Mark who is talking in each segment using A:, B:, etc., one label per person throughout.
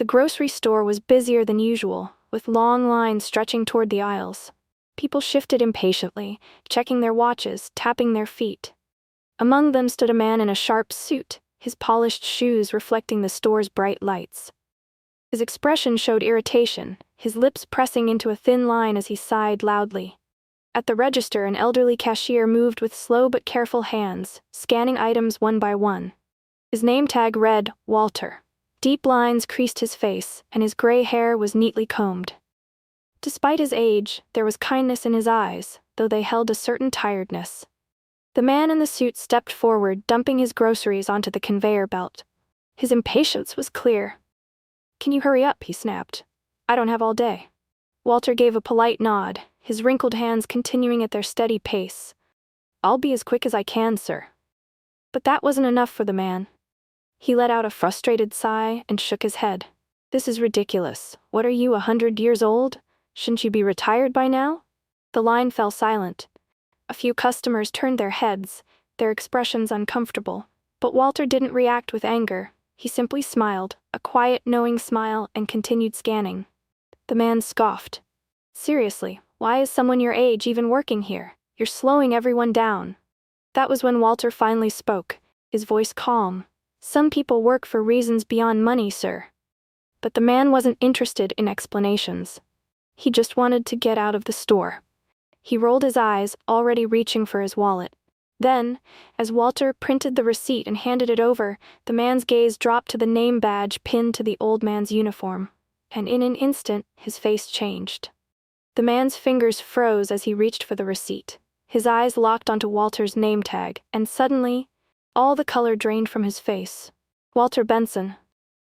A: The grocery store was busier than usual, with long lines stretching toward the aisles. People shifted impatiently, checking their watches, tapping their feet. Among them stood a man in a sharp suit, his polished shoes reflecting the store's bright lights. His expression showed irritation, his lips pressing into a thin line as he sighed loudly. At the register, an elderly cashier moved with slow but careful hands, scanning items one by one. His name tag read, Walter. Deep lines creased his face, and his gray hair was neatly combed. Despite his age, there was kindness in his eyes, though they held a certain tiredness. The man in the suit stepped forward, dumping his groceries onto the conveyor belt. His impatience was clear. "Can you hurry up?" he snapped. "I don't have all day." Walter gave a polite nod, his wrinkled hands continuing at their steady pace. "I'll be as quick as I can, sir." But that wasn't enough for the man. He let out a frustrated sigh and shook his head. "This is ridiculous. What are you, 100 years old? Shouldn't you be retired by now?" The line fell silent. A few customers turned their heads, their expressions uncomfortable. But Walter didn't react with anger. He simply smiled, a quiet, knowing smile, and continued scanning. The man scoffed. "Seriously, why is someone your age even working here? You're slowing everyone down." That was when Walter finally spoke, his voice calm. "Some people work for reasons beyond money, sir." But the man wasn't interested in explanations. He just wanted to get out of the store. He rolled his eyes, already reaching for his wallet. Then, as Walter printed the receipt and handed it over, the man's gaze dropped to the name badge pinned to the old man's uniform. And in an instant, his face changed. The man's fingers froze as he reached for the receipt. His eyes locked onto Walter's name tag, and suddenly, all the color drained from his face. Walter Benson.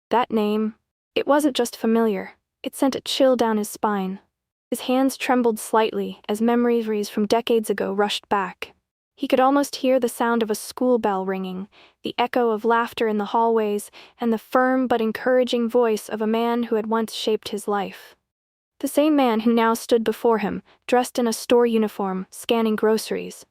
A: That name, it wasn't just familiar, it sent a chill down his spine. His hands trembled slightly as memories from decades ago rushed back. He could almost hear the sound of a school bell ringing, the echo of laughter in the hallways, and the firm but encouraging voice of a man who had once shaped his life. The same man who now stood before him, dressed in a store uniform, scanning groceries.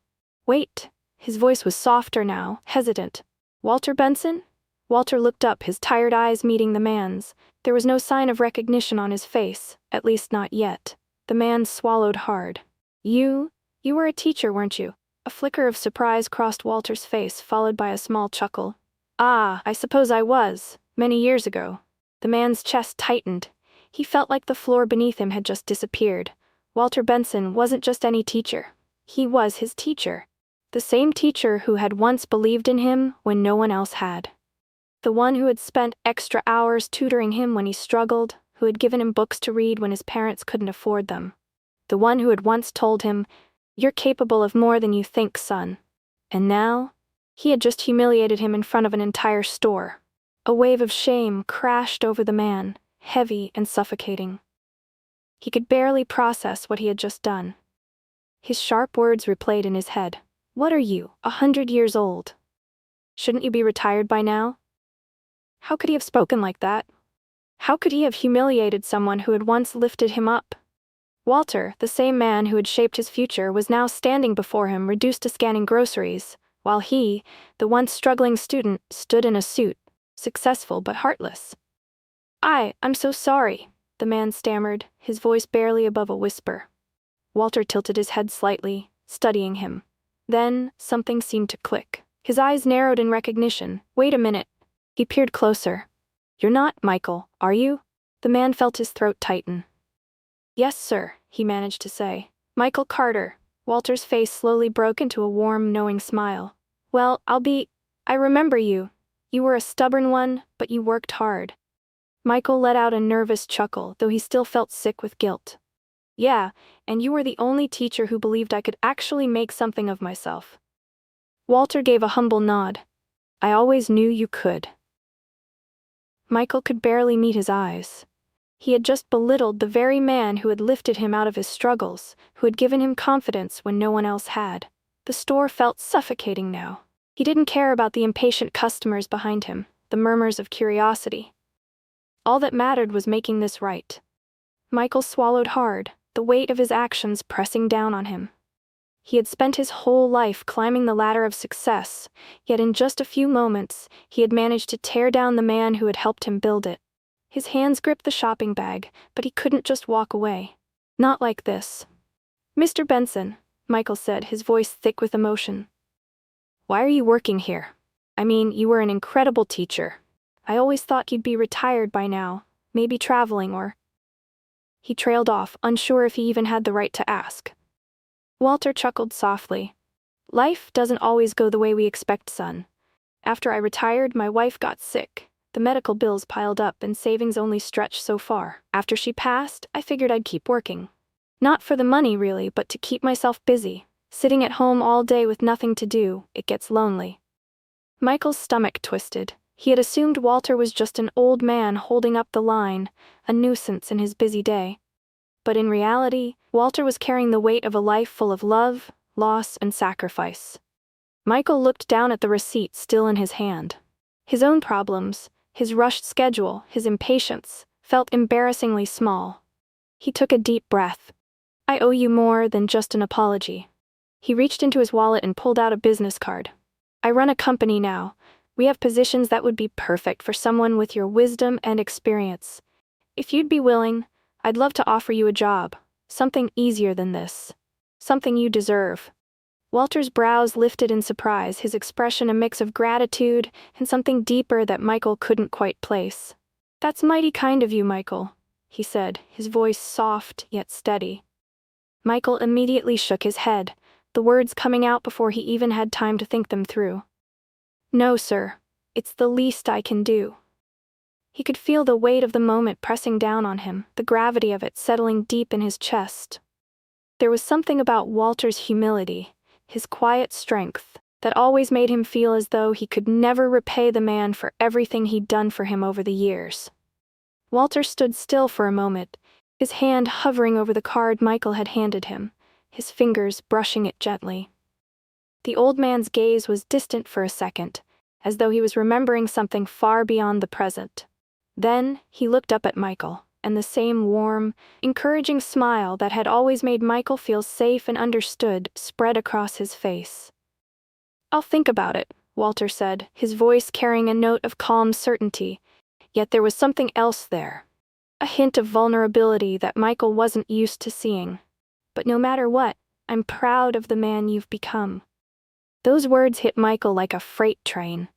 A: "Wait." His voice was softer now, hesitant. "Walter Benson?" Walter looked up, his tired eyes meeting the man's. There was no sign of recognition on his face, at least not yet. The man swallowed hard. You were a teacher, weren't you?" A flicker of surprise crossed Walter's face, followed by a small chuckle. "Ah, I suppose I was, many years ago." The man's chest tightened. He felt like the floor beneath him had just disappeared. Walter Benson wasn't just any teacher. He was his teacher. The same teacher who had once believed in him when no one else had. The one who had spent extra hours tutoring him when he struggled, who had given him books to read when his parents couldn't afford them. The one who had once told him, "You're capable of more than you think, son." And now, he had just humiliated him in front of an entire store. A wave of shame crashed over the man, heavy and suffocating. He could barely process what he had just done. His sharp words replayed in his head. "What are you, 100 years old? Shouldn't you be retired by now?" How could he have spoken like that? How could he have humiliated someone who had once lifted him up? Walter, the same man who had shaped his future, was now standing before him, reduced to scanning groceries, while he, the once struggling student, stood in a suit, successful but heartless. I'm so sorry," the man stammered, his voice barely above a whisper. Walter tilted his head slightly, studying him. Then, something seemed to click. His eyes narrowed in recognition. "Wait a minute." He peered closer. "You're not Michael, are you?" The man felt his throat tighten. "Yes, sir," he managed to say. "Michael Carter." Walter's face slowly broke into a warm, knowing smile. "Well, I remember you. You were a stubborn one, but you worked hard." Michael let out a nervous chuckle, though he still felt sick with guilt. "Yeah, and you were the only teacher who believed I could actually make something of myself." Walter gave a humble nod. "I always knew you could." Michael could barely meet his eyes. He had just belittled the very man who had lifted him out of his struggles, who had given him confidence when no one else had. The store felt suffocating now. He didn't care about the impatient customers behind him, the murmurs of curiosity. All that mattered was making this right. Michael swallowed hard, the weight of his actions pressing down on him. He had spent his whole life climbing the ladder of success, yet in just a few moments, he had managed to tear down the man who had helped him build it. His hands gripped the shopping bag, but he couldn't just walk away. Not like this. "Mr. Benson," Michael said, his voice thick with emotion. "Why are you working here? I mean, you were an incredible teacher. I always thought you'd be retired by now, maybe traveling or—" He trailed off, unsure if he even had the right to ask. Walter chuckled softly. "Life doesn't always go the way we expect, son. After I retired, my wife got sick. The medical bills piled up and savings only stretched so far. After she passed, I figured I'd keep working. Not for the money, really, but to keep myself busy. Sitting at home all day with nothing to do, it gets lonely." Michael's stomach twisted. He had assumed Walter was just an old man holding up the line, a nuisance in his busy day. But in reality, Walter was carrying the weight of a life full of love, loss, and sacrifice. Michael looked down at the receipt still in his hand. His own problems, his rushed schedule, his impatience, felt embarrassingly small. He took a deep breath. "I owe you more than just an apology." He reached into his wallet and pulled out a business card. "I run a company now. We have positions that would be perfect for someone with your wisdom and experience. If you'd be willing, I'd love to offer you a job. Something easier than this. Something you deserve." Walter's brows lifted in surprise, his expression a mix of gratitude and something deeper that Michael couldn't quite place. "That's mighty kind of you, Michael," he said, his voice soft yet steady. Michael immediately shook his head, the words coming out before he even had time to think them through. "No, sir. It's the least I can do." He could feel the weight of the moment pressing down on him, the gravity of it settling deep in his chest. There was something about Walter's humility, his quiet strength, that always made him feel as though he could never repay the man for everything he'd done for him over the years. Walter stood still for a moment, his hand hovering over the card Michael had handed him, his fingers brushing it gently. The old man's gaze was distant for a second, as though he was remembering something far beyond the present. Then he looked up at Michael, and the same warm, encouraging smile that had always made Michael feel safe and understood spread across his face. "I'll think about it," Walter said, his voice carrying a note of calm certainty, yet there was something else there. A hint of vulnerability that Michael wasn't used to seeing. "But no matter what, I'm proud of the man you've become." Those words hit Michael like a freight train.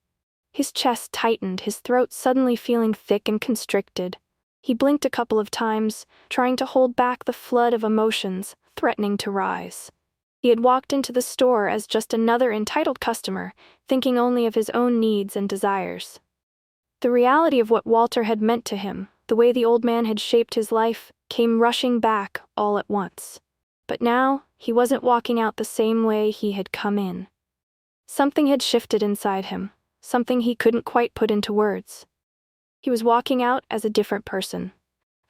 A: His chest tightened, his throat suddenly feeling thick and constricted. He blinked a couple of times, trying to hold back the flood of emotions threatening to rise. He had walked into the store as just another entitled customer, thinking only of his own needs and desires. The reality of what Walter had meant to him, the way the old man had shaped his life, came rushing back all at once. But now, he wasn't walking out the same way he had come in. Something had shifted inside him, something he couldn't quite put into words. He was walking out as a different person,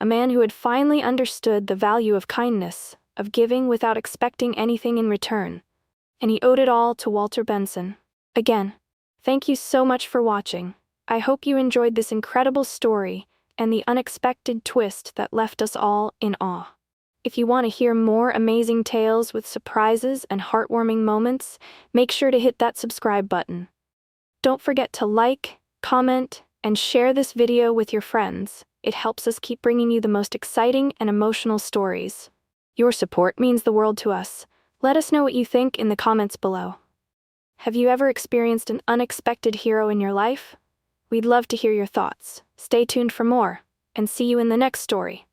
A: a man who had finally understood the value of kindness, of giving without expecting anything in return. And he owed it all to Walter Benson. Again, thank you so much for watching. I hope you enjoyed this incredible story and the unexpected twist that left us all in awe. If you want to hear more amazing tales with surprises and heartwarming moments, make sure to hit that subscribe button. Don't forget to like, comment, and share this video with your friends. It helps us keep bringing you the most exciting and emotional stories. Your support means the world to us. Let us know what you think in the comments below. Have you ever experienced an unexpected hero in your life? We'd love to hear your thoughts. Stay tuned for more, and see you in the next story.